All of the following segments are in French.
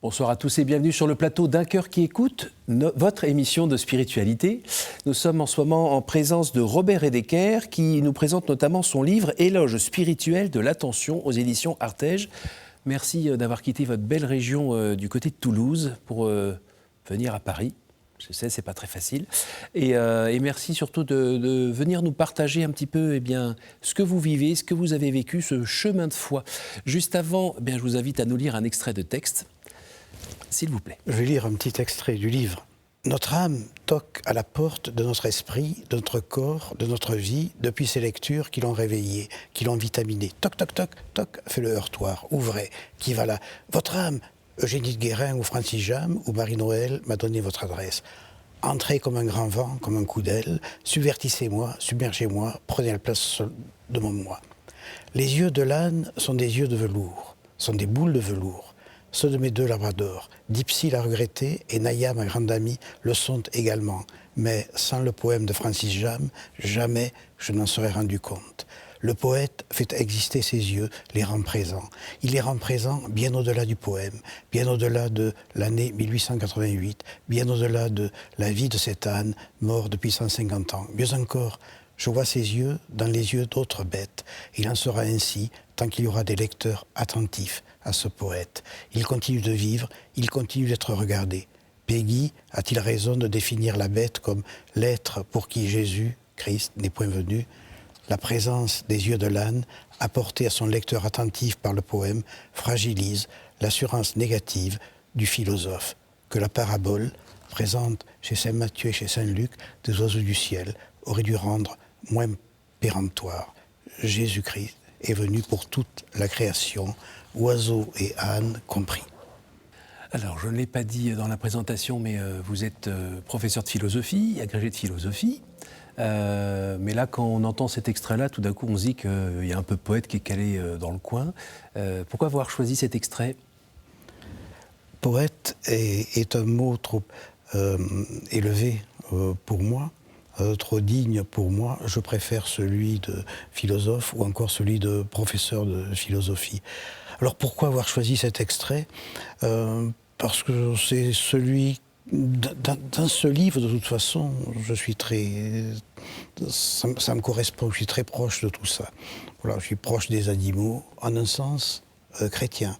Bonsoir à tous et bienvenue sur le plateau d'Un cœur qui écoute, votre émission de spiritualité. Nous sommes en ce moment en présence de Robert Edeker qui nous présente notamment son livre « Éloge spirituel de l'attention » aux éditions Artege. Merci d'avoir quitté votre belle région du côté de Toulouse pour venir à Paris. Je sais, c'est pas très facile. Et merci surtout de venir nous partager un petit peu ce que vous vivez, ce que vous avez vécu, ce chemin de foi. Juste avant, je vous invite à nous lire un extrait de texte. S'il vous plaît. Je vais lire un petit extrait du livre. Notre âme toque à la porte de notre esprit, de notre corps, de notre vie, depuis ces lectures qui l'ont réveillé, qui l'ont vitaminé. Toc, toc, toc, toc, fait le heurtoir. Ouvrez, qui va là? Votre âme, Eugénie de Guérin ou Francis Jam ou Marie-Noël m'a donné votre adresse. Entrez comme un grand vent, comme un coup d'aile, subvertissez-moi, submergez-moi, prenez la place de mon moi. Les yeux de l'âne sont des yeux de velours, sont des boules de velours. Ceux de mes deux labradors, Dipsy l'a regretté et Naya, ma grande amie, le sont également. Mais sans le poème de Francis Jam, jamais je n'en serais rendu compte. Le poète fait exister ses yeux, les rend présents. Il les rend présents bien au-delà du poème, bien au-delà de l'année 1888, bien au-delà de la vie de cet âne, mort depuis 150 ans. Mieux encore, je vois ses yeux dans les yeux d'autres bêtes. Il en sera ainsi tant qu'il y aura des lecteurs attentifs à ce poète. Il continue de vivre, il continue d'être regardé. Peggy a-t-il raison de définir la bête comme l'être pour qui Jésus, Christ, n'est point venu? La présence des yeux de l'âne, apportée à son lecteur attentif par le poème, fragilise l'assurance négative du philosophe, que la parabole, présente chez saint Matthieu et chez saint Luc, des oiseaux du ciel, aurait dû rendre moins péremptoire. Jésus-Christ est venu pour toute la création, oiseaux et ânes compris. Alors, je ne l'ai pas dit dans la présentation, mais vous êtes professeur de philosophie, agrégé de philosophie. Mais là, quand on entend cet extrait-là, tout d'un coup, on se dit qu'il y a un peu de poète qui est calé dans le coin. Pourquoi avoir choisi cet extrait? Poète est un mot trop élevé pour moi, trop digne pour moi. Je préfère celui de philosophe ou encore celui de professeur de philosophie. Alors pourquoi avoir choisi cet extrait? Parce que c'est celui... Dans ce livre, de toute façon, je suis très... Ça me correspond, je suis très proche de tout ça. Voilà, je suis proche des animaux, en un sens chrétien.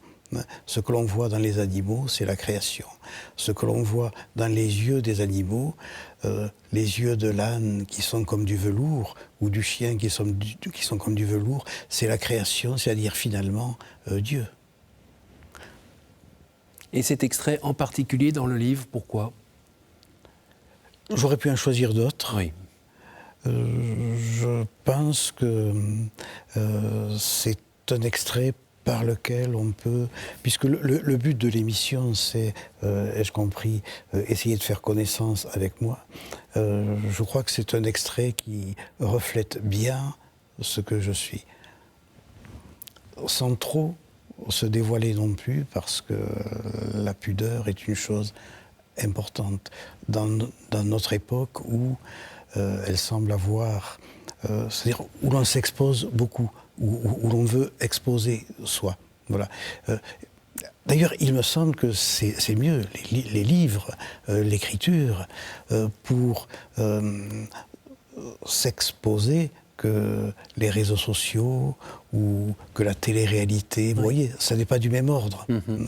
Ce que l'on voit dans les animaux, c'est la création. Ce que l'on voit dans les yeux des animaux, les yeux de l'âne qui sont comme du velours, ou du chien qui sont comme du velours, c'est la création, c'est-à-dire finalement Dieu. Et cet extrait en particulier dans le livre, pourquoi? J'aurais pu en choisir d'autres. Oui. Je pense que c'est un extrait par lequel on peut... Puisque le but de l'émission, c'est, ai-je compris, essayer de faire connaissance avec moi. Je crois que c'est un extrait qui reflète bien ce que je suis. Sans trop se dévoiler non plus, parce que la pudeur est une chose importante dans notre époque où elle semble avoir... c'est-à-dire où l'on s'expose beaucoup, où l'on veut exposer soi. Voilà. D'ailleurs, il me semble que c'est mieux, les livres, l'écriture, pour s'exposer que les réseaux sociaux ou que la télé-réalité. Oui. Vous voyez, ça n'est pas du même ordre. Mm-hmm.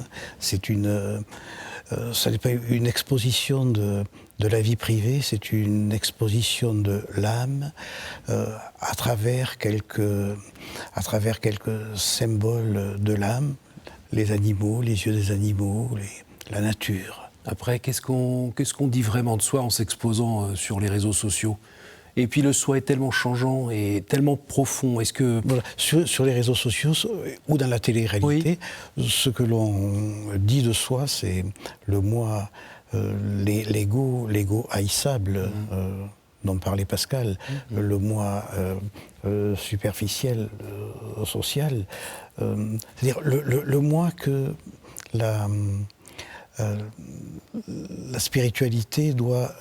Ça n'est pas une exposition de la vie privée, c'est une exposition de l'âme à travers quelques symboles de l'âme, les animaux, les yeux des animaux, la nature. Après, qu'est-ce qu'on dit vraiment de soi en s'exposant sur les réseaux sociaux? Et puis le soi est tellement changeant et tellement profond. Est-ce que... Voilà. Sur les réseaux sociaux ou dans la télé-réalité, oui, ce que l'on dit de soi, c'est le moi, l'ego haïssable dont parlait Pascal, le moi superficiel, social. C'est-à-dire le moi que la spiritualité doit,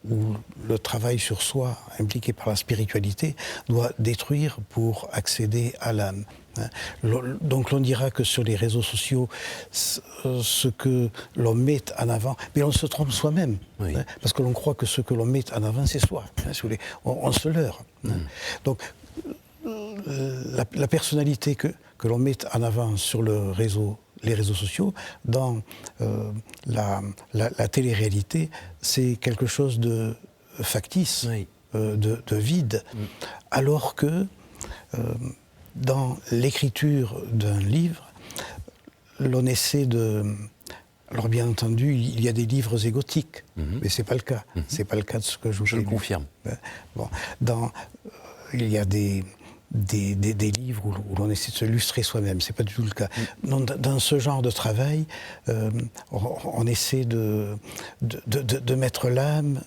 ou le travail sur soi impliqué par la spiritualité, doit détruire pour accéder à l'âme. Donc l'on dira que sur les réseaux sociaux, ce que l'on met en avant, mais on se trompe soi-même, oui. Parce que l'on croit que ce que l'on met en avant, c'est soi. On se leurre. Donc la personnalité que l'on met en avant sur les réseaux sociaux, dans la télé-réalité, c'est quelque chose de factice, Oui. de vide, alors que dans l'écriture d'un livre, l'on essaie de... Alors bien entendu, il y a des livres égotiques, mais ce n'est pas le cas. C'est pas le cas de ce que je vous ai Je le lu. confirme. Bon, il y a des livres où l'on essaie de se lustrer soi-même, c'est pas du tout le cas. Dans ce genre de travail, on essaie de mettre l'âme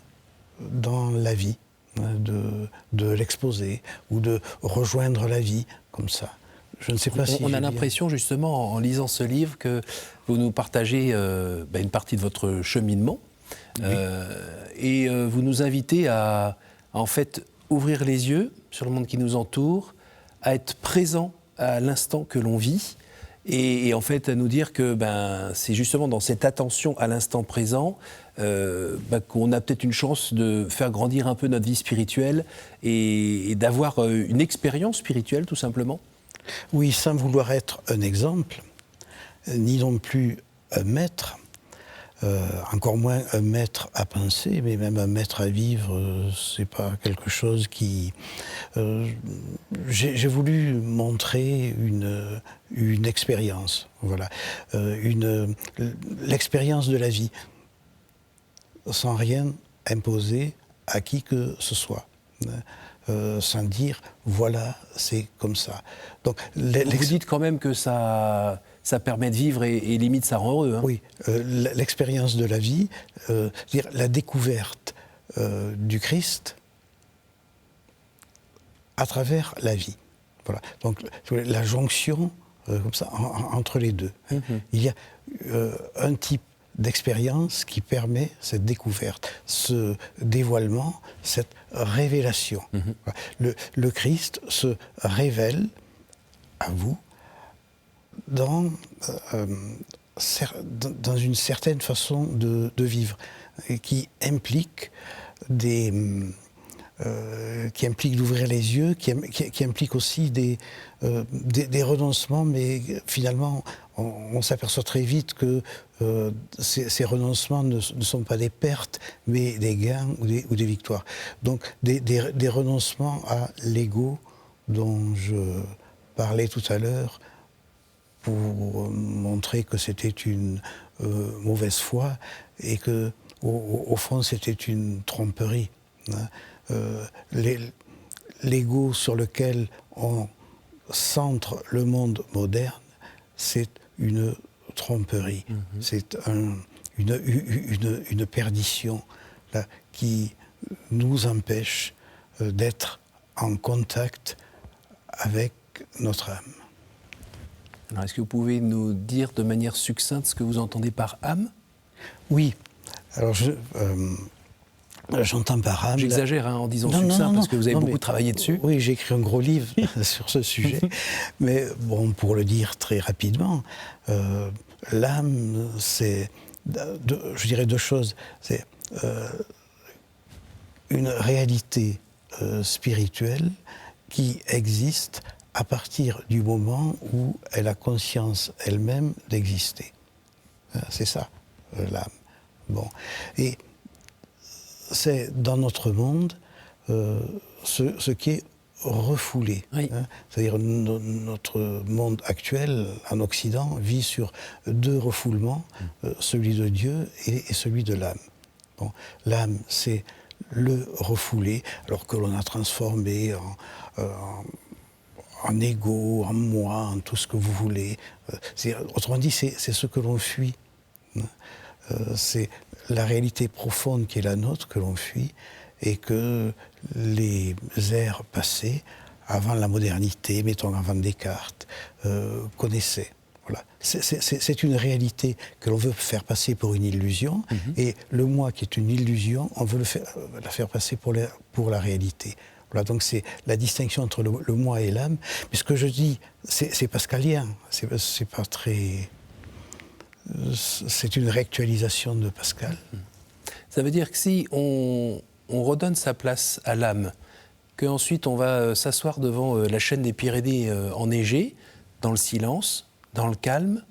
dans la vie, de l'exposer ou de rejoindre la vie comme ça. Je ne sais pas si on a l'impression justement en lisant ce livre que vous nous partagez une partie de votre cheminement, oui. Et vous nous invitez à en fait ouvrir les yeux sur le monde qui nous entoure, à être présent à l'instant que l'on vit et en fait à nous dire que c'est justement dans cette attention à l'instant présent qu'on a peut-être une chance de faire grandir un peu notre vie spirituelle et d'avoir une expérience spirituelle tout simplement. Oui, sans vouloir être un exemple, ni non plus un maître, encore moins un maître à penser, mais même un maître à vivre, c'est pas quelque chose qui... j'ai voulu montrer une expérience, voilà, l'expérience de la vie, sans rien imposer à qui que ce soit. Sans dire, voilà, c'est comme ça. Donc, vous dites quand même que ça permet de vivre et limite ça rend heureux. Hein. Oui, l'expérience de la vie, dire la découverte du Christ à travers la vie. Voilà. Donc la jonction comme ça entre les deux. Il y a un type d'expérience qui permet cette découverte, ce dévoilement, cette révélation. Le Christ se révèle à vous dans une certaine façon de vivre, qui implique d'ouvrir les yeux, qui implique aussi des renoncements, mais finalement, on s'aperçoit très vite que ces renoncements ne sont pas des pertes, mais des gains ou des victoires. Donc, des renoncements à l'ego dont je parlais tout à l'heure, pour montrer que c'était une mauvaise foi et que, au fond, c'était une tromperie. L'ego sur lequel on centre le monde moderne, c'est une tromperie, c'est une perdition là, qui nous empêche d'être en contact avec notre âme. Alors, est-ce que vous pouvez nous dire de manière succincte ce que vous entendez par âme ? Oui. Alors, j'entends par âme... J'exagère en disant succinct, parce que vous avez beaucoup travaillé dessus. Oui, j'ai écrit un gros livre sur ce sujet. Mais bon, pour le dire très rapidement, l'âme, c'est, je dirais deux choses. C'est une réalité spirituelle qui existe à partir du moment où elle a conscience elle-même d'exister. C'est ça, l'âme. Bon. Et c'est dans notre monde ce qui est refoulé. Oui. C'est-à-dire notre monde actuel, en Occident, vit sur deux refoulements, celui de Dieu et celui de l'âme. Bon. L'âme, c'est le refoulé, alors que l'on a transformé en ego, en moi, en tout ce que vous voulez. Autrement dit, c'est ce que l'on fuit. C'est la réalité profonde qui est la nôtre que l'on fuit et que les ères passées, avant la modernité, mettons avant Descartes, connaissaient. Voilà. C'est une réalité que l'on veut faire passer pour une illusion, et le moi qui est une illusion, on veut la faire passer pour la réalité. Voilà, donc c'est la distinction entre le moi et l'âme. Mais ce que je dis, c'est pascalien, c'est pas très... C'est une réactualisation de Pascal. Ça veut dire que si on redonne sa place à l'âme, qu'ensuite on va s'asseoir devant la chaîne des Pyrénées enneigée, dans le silence, dans le calme,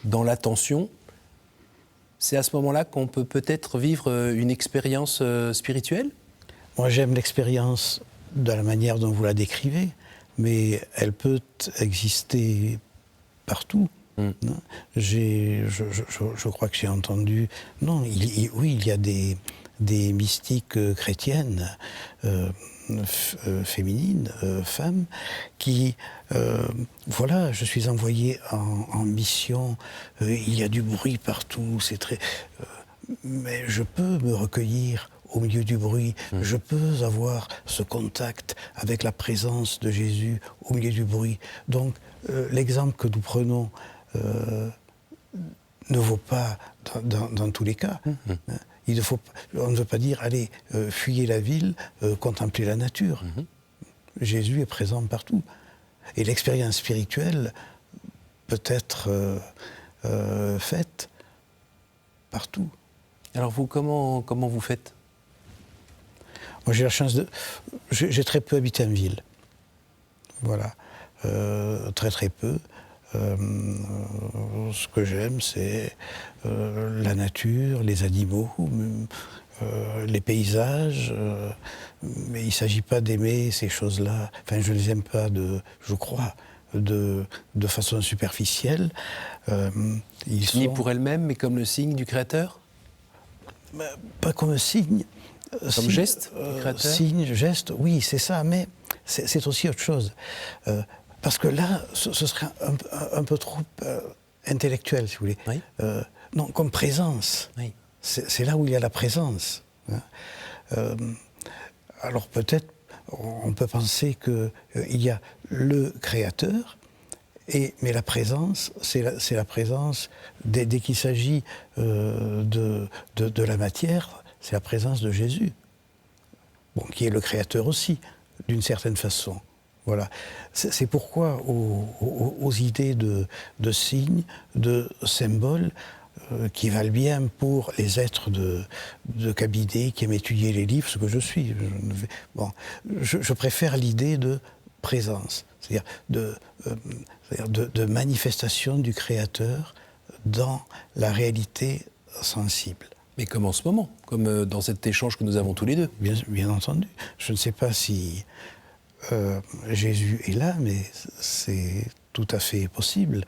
dans l'attention, c'est à ce moment-là qu'on peut peut-être vivre une expérience spirituelle ? Moi, j'aime l'expérience de la manière dont vous la décrivez, mais elle peut exister partout. Non, je crois que j'ai entendu... Non, oui, il y a des mystiques chrétiennes féminines, femmes, qui... voilà, je suis envoyé en mission, il y a du bruit partout, c'est très... mais je peux me recueillir au milieu du bruit, je peux avoir ce contact avec la présence de Jésus au milieu du bruit. Donc, l'exemple que nous prenons ne vaut pas dans tous les cas. On ne veut pas dire, allez, fuyez la ville, contemplez la nature. Jésus est présent partout. Et l'expérience spirituelle peut être faite partout. Alors vous, comment vous faites ? Moi, j'ai la chance de... J'ai très peu habité en ville. Voilà. Très, très peu. Ce que j'aime, c'est la nature, les animaux, les paysages. Mais il ne s'agit pas d'aimer ces choses-là. Enfin, je ne les aime pas, je crois, de façon superficielle. Ni pour elles-mêmes, mais comme le signe du Créateur ? Pas comme un signe. Comme geste du Créateur ? Signe, geste, oui, c'est ça, mais c'est aussi autre chose. Parce que là, ce serait un peu trop intellectuel, si vous voulez. Oui. Non, comme présence. Oui. C'est là où il y a la présence. Alors peut-être, on peut penser qu'il y a le Créateur, mais la présence, c'est la présence, dès qu'il s'agit de la matière, c'est la présence de Jésus, qui est le Créateur aussi, d'une certaine façon. Voilà. C'est pourquoi aux idées de signes, de symboles, qui valent bien pour les êtres de cabinet qui aiment étudier les livres, ce que je suis. Je préfère l'idée de présence, c'est-à-dire de manifestation du Créateur dans la réalité sensible. Mais comme en ce moment, comme dans cet échange que nous avons tous les deux. Bien entendu. Je ne sais pas si Jésus est là, mais c'est tout à fait possible.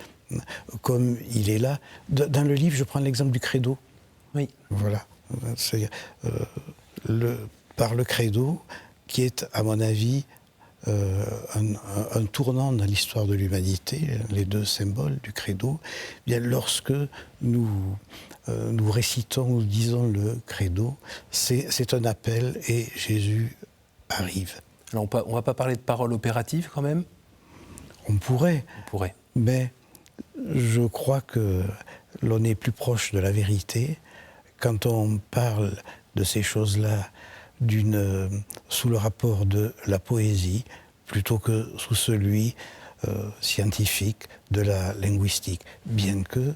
Comme il est là. Dans le livre, je prends l'exemple du credo. Oui. Voilà. C'est-à-dire, par le credo, qui est, à mon avis, un tournant dans l'histoire de l'humanité, les deux symboles du credo, bien lorsque nous récitons, nous disons le credo, c'est un appel et Jésus arrive. Alors on ne va pas parler de paroles opératives quand même ? On pourrait. Mais je crois que l'on est plus proche de la vérité quand on parle de ces choses-là sous le rapport de la poésie plutôt que sous celui scientifique de la linguistique, bien que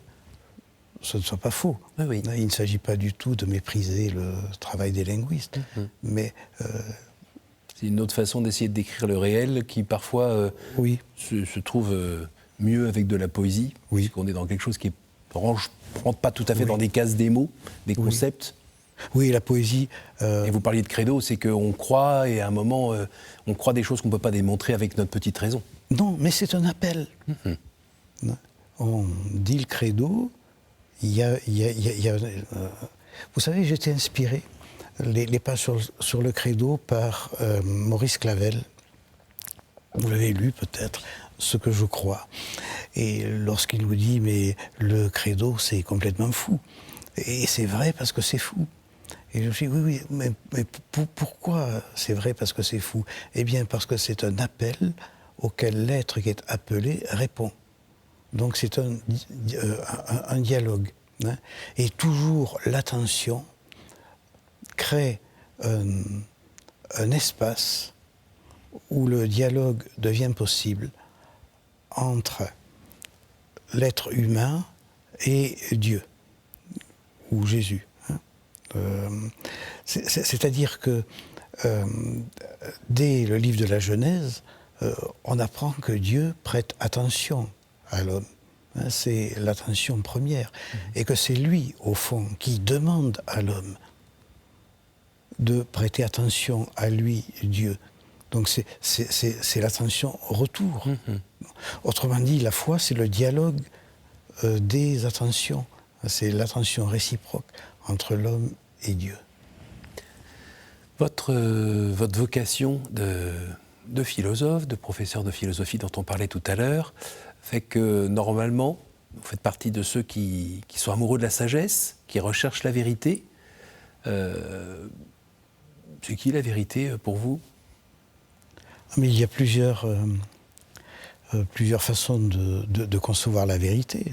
ce ne soit pas faux. Oui. Il ne s'agit pas du tout de mépriser le travail des linguistes, mais... c'est une autre façon d'essayer de décrire le réel qui parfois se trouve mieux avec de la poésie, puisqu'on est dans quelque chose qui ne rentre pas tout à fait dans des cases des mots, des concepts. Oui, la poésie... Et vous parliez de credo, c'est qu'on croit, et à un moment, on croit des choses qu'on ne peut pas démontrer avec notre petite raison. Non, mais c'est un appel. On dit le credo, il y a vous savez, j'étais inspiré, les pages sur le credo, par Maurice Clavel. Vous l'avez lu peut-être, Ce que je crois. Et lorsqu'il nous dit, mais le credo, c'est complètement fou. Et c'est vrai parce que c'est fou. Et je me suis dit, oui, mais pourquoi c'est vrai parce que c'est fou ? Eh bien, parce que c'est un appel auquel l'être qui est appelé répond. Donc c'est un dialogue. Hein. Et toujours l'attention crée un espace où le dialogue devient possible entre l'être humain et Dieu, ou Jésus. Hein. C'est-à-dire que dès le livre de la Genèse, on apprend que Dieu prête attention à l'homme. Hein, c'est l'attention première. Et que c'est lui, au fond, qui demande à l'homme de prêter attention à lui, Dieu. Donc c'est l'attention au retour. Autrement dit, la foi, c'est le dialogue des attentions. C'est l'attention réciproque entre l'homme et Dieu. Votre vocation de philosophe, de professeur de philosophie dont on parlait tout à l'heure, fait que normalement, vous faites partie de ceux qui sont amoureux de la sagesse, qui recherchent la vérité. C'est qui la vérité pour vous ? Mais il y a plusieurs façons de concevoir la vérité.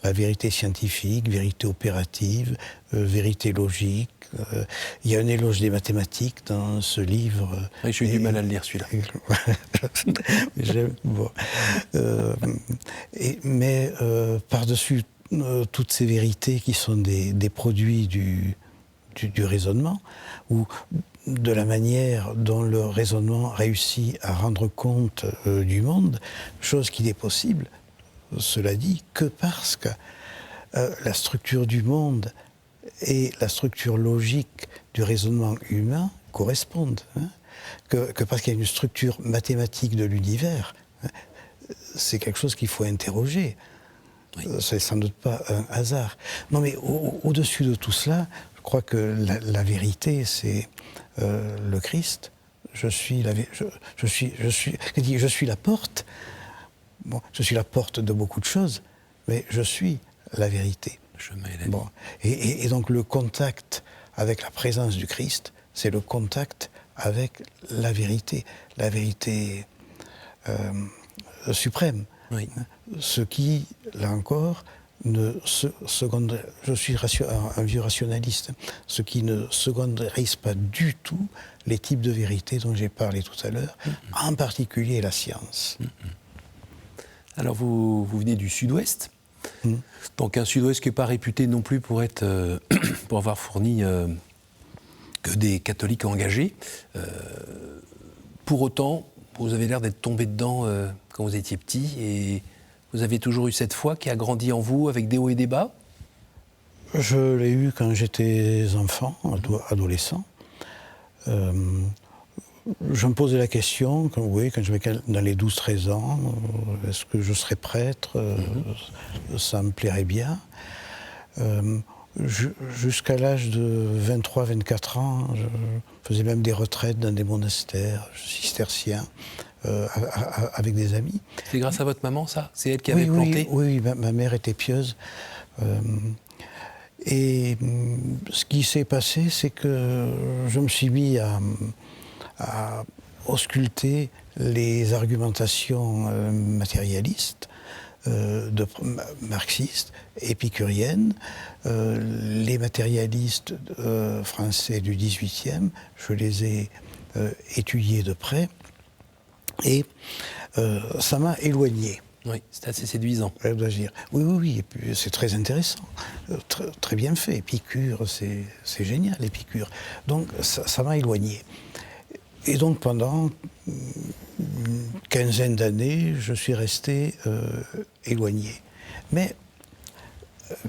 La vérité scientifique, vérité opérative, vérité logique. Il y a un éloge des mathématiques dans ce livre. Oui, j'ai eu du mal à le lire, celui-là. Bon. Mais par-dessus toutes ces vérités qui sont des produits du raisonnement, ou de la manière dont le raisonnement réussit à rendre compte du monde, chose qui n'est possible, cela dit, que parce que la structure du monde et la structure logique du raisonnement humain correspondent. Hein, que parce qu'il y a une structure mathématique de l'univers, hein, c'est quelque chose qu'il faut interroger. Oui. C'est sans doute pas un hasard. Non, mais au-dessus de tout cela, je crois que la vérité, c'est le Christ. Je suis la porte. Bon, je suis la porte de beaucoup de choses, mais je suis la vérité. Bon. Et donc le contact avec la présence du Christ, c'est le contact avec la vérité suprême. Oui. Ce qui, là encore, je suis un vieux rationaliste, ce qui ne secondarise pas du tout les types de vérité dont j'ai parlé tout à l'heure, en particulier la science. Alors vous venez du Sud-Ouest, donc un Sud-Ouest qui n'est pas réputé non plus pour avoir fourni que des catholiques engagés. Pour autant, vous avez l'air d'être tombé dedans quand vous étiez petit, et vous avez toujours eu cette foi qui a grandi en vous avec des hauts et des bas ? Je l'ai eu quand j'étais enfant, adolescent. Je me posais la question, quand j'avais dans les 12-13 ans, est-ce que je serais prêtre ? Ça me plairait bien. Jusqu'à l'âge de 23-24 ans, je faisais même des retraites dans des monastères cisterciens avec des amis. C'est grâce à votre maman, ça ? C'est elle qui avait planté ? Oui, ma mère était pieuse. Et ce qui s'est passé, c'est que je me suis mis à ausculter les argumentations matérialistes, marxistes, épicuriennes. Les matérialistes français du XVIIIe, je les ai étudiés de près, et ça m'a éloigné. Oui, c'est assez séduisant. Je dois dire. Oui, et puis c'est très intéressant, très bien fait. Épicure, c'est génial, Épicure. Donc ça m'a éloigné. Et donc pendant une quinzaine d'années, je suis resté éloigné. Mais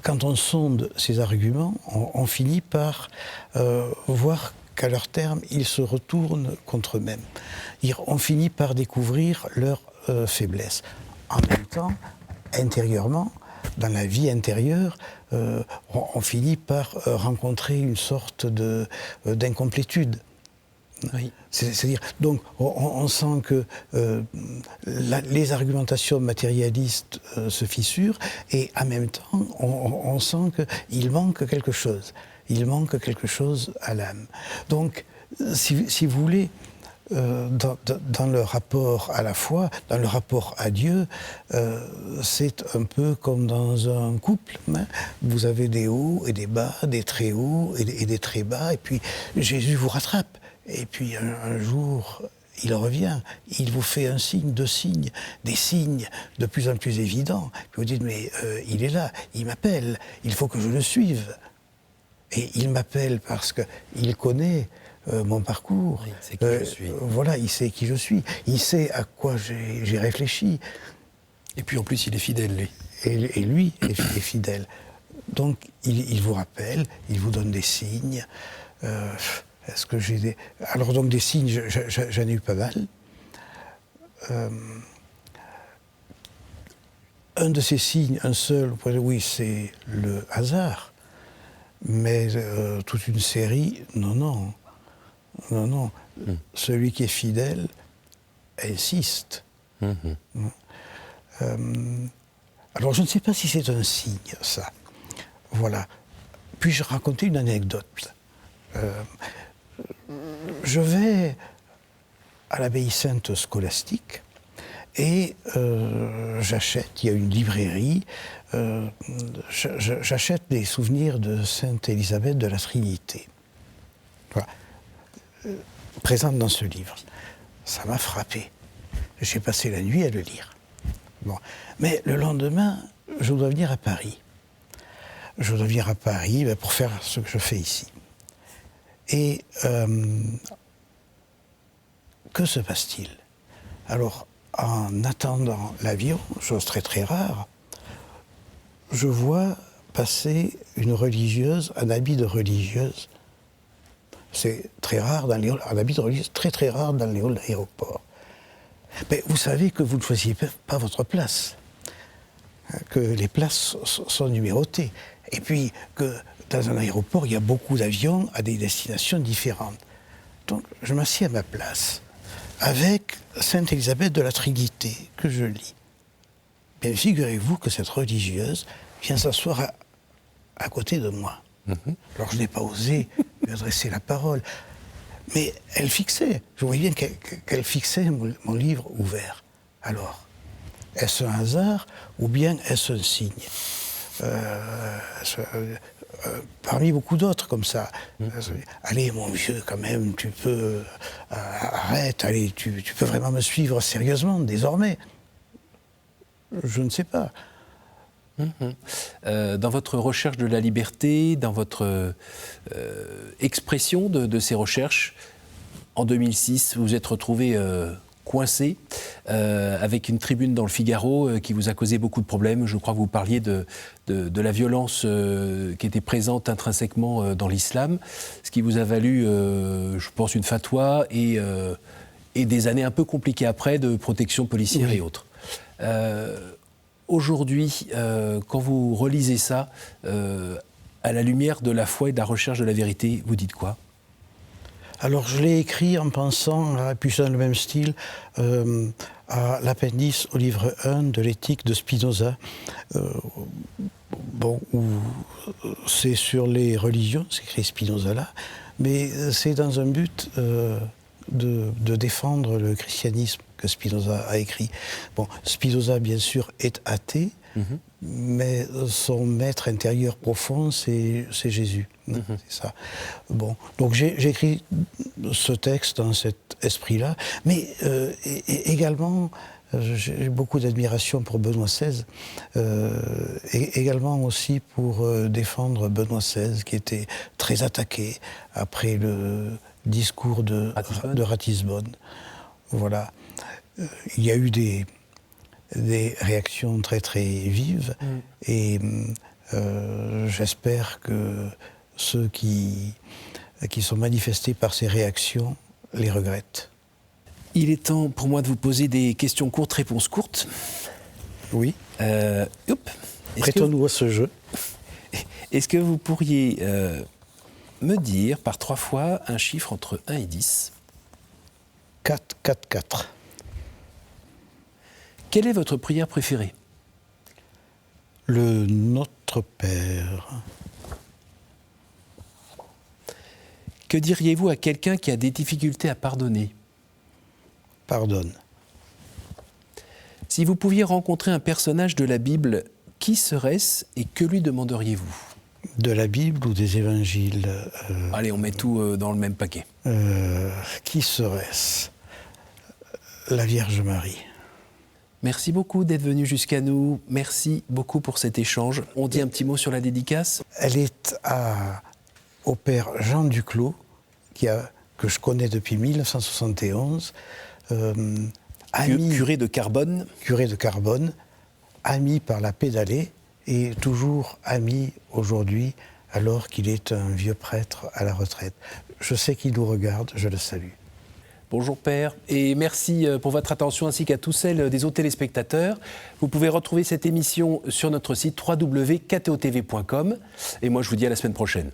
quand on sonde ces arguments, on finit par voir qu'à leur terme, ils se retournent contre eux-mêmes. On finit par découvrir leur faiblesse. En même temps, intérieurement, dans la vie intérieure, on finit par rencontrer une sorte d'incomplétude. Oui. C'est-à-dire, donc, on sent que les argumentations matérialistes se fissurent, et en même temps, on sent qu'il manque quelque chose. Il manque quelque chose à l'âme. Donc, si vous voulez, dans le rapport à la foi, dans le rapport à Dieu, c'est un peu comme dans un couple. Hein. Vous avez des hauts et des bas, des très hauts et des très bas, et puis Jésus vous rattrape. Et puis un jour, il revient, il vous fait un signe, deux signes, des signes de plus en plus évidents. Puis vous dites, mais il est là, il m'appelle, il faut que je le suive. Et il m'appelle parce qu'il connaît mon parcours. Il sait qui je suis. Voilà, il sait qui je suis. Il sait à quoi j'ai réfléchi. Et puis en plus, il est fidèle, lui. Et lui est fidèle. Donc, il vous rappelle, il vous donne des signes. Est-ce que j'ai des... Alors, donc, des signes, j'en ai eu pas mal. Un de ces signes, un seul, oui, c'est le hasard. Mais toute une série, non. Celui qui est fidèle insiste. Alors, je ne sais pas si c'est un signe, ça. Voilà. Puis-je raconter une anecdote? Je vais à l'abbaye Sainte Scolastique et j'achète, il y a une librairie, j'achète des souvenirs de Sainte Élisabeth de la Trinité. Voilà. Présente dans ce livre. Ça m'a frappé. J'ai passé la nuit à le lire. Bon. Mais le lendemain, je dois venir à Paris. Je dois venir à Paris pour faire ce que je fais ici. Et que se passe-t-il? Alors, en attendant l'avion, chose très très rare, je vois passer une religieuse, un habit de religieuse. C'est très rare dans les halls, un habit de religieuse très très rare dans les halls d'aéroport. Mais vous savez que vous ne choisissez pas votre place, que les places sont numérotées, et puis que dans un aéroport, il y a beaucoup d'avions à des destinations différentes. Donc, je m'assieds à ma place, avec Sainte Élisabeth de la Trinité, que je lis. Bien, figurez-vous que cette religieuse vient s'asseoir à côté de moi. Alors, je n'ai pas osé lui adresser la parole, mais elle fixait. Je voyais bien qu'elle fixait mon livre ouvert. Alors, est-ce un hasard ou bien est-ce un signe? Parmi beaucoup d'autres comme ça. Allez, mon vieux, quand même, tu peux... arrête, allez, tu peux vraiment me suivre sérieusement, désormais. Je ne sais pas. Dans votre recherche de la liberté, dans votre expression de ces recherches, en 2006, vous vous êtes retrouvé coincé avec une tribune dans le Figaro qui vous a causé beaucoup de problèmes. Je crois que vous parliez de la violence qui était présente intrinsèquement dans l'islam, ce qui vous a valu, je pense, une fatwa et des années un peu compliquées après de protection policière et autres. Aujourd'hui, quand vous relisez ça, à la lumière de la foi et de la recherche de la vérité, vous dites quoi? Alors, je l'ai écrit en pensant, puis dans le même style, à l'appendice au livre 1 de l'éthique de Spinoza, où c'est sur les religions, c'est écrit Spinoza là, mais c'est dans un but de défendre le christianisme que Spinoza a écrit. Bon, Spinoza, bien sûr, est athée, mais son maître intérieur profond, c'est Jésus. C'est ça. Bon, donc j'ai écrit ce texte dans cet esprit-là, mais également, j'ai beaucoup d'admiration pour Benoît XVI, et également aussi pour défendre Benoît XVI, qui était très attaqué après le discours de Ratisbonne. Voilà. Il y a eu des réactions très très vives et j'espère que ceux qui sont manifestés par ces réactions les regrettent. Il est temps pour moi de vous poser des questions courtes, réponses courtes. Oui. Prêtons-nous à ce jeu. Est-ce que vous pourriez me dire par 3 fois un chiffre entre 1 et 10? 4, 4, 4. Quelle est votre prière préférée? Le Notre Père. Que diriez-vous à quelqu'un qui a des difficultés à pardonner? pardonne. Si vous pouviez rencontrer un personnage de la Bible, qui serait-ce et que lui demanderiez-vous ? De la Bible ou des évangiles Allez, on met tout dans le même paquet. Qui serait-ce ? La Vierge Marie. Merci beaucoup d'être venu jusqu'à nous. Merci beaucoup pour cet échange. On dit un petit mot sur la dédicace ? Elle est au père Jean Duclos, que je connais depuis 1971, curé de Carbonne. Curé de Carbonne, ami par la pédalée et toujours ami aujourd'hui, alors qu'il est un vieux prêtre à la retraite. Je sais qu'il nous regarde, je le salue. Bonjour Père, et merci pour votre attention ainsi qu'à tous celles des autres téléspectateurs. Vous pouvez retrouver cette émission sur notre site www.ktotv.com et moi je vous dis à la semaine prochaine.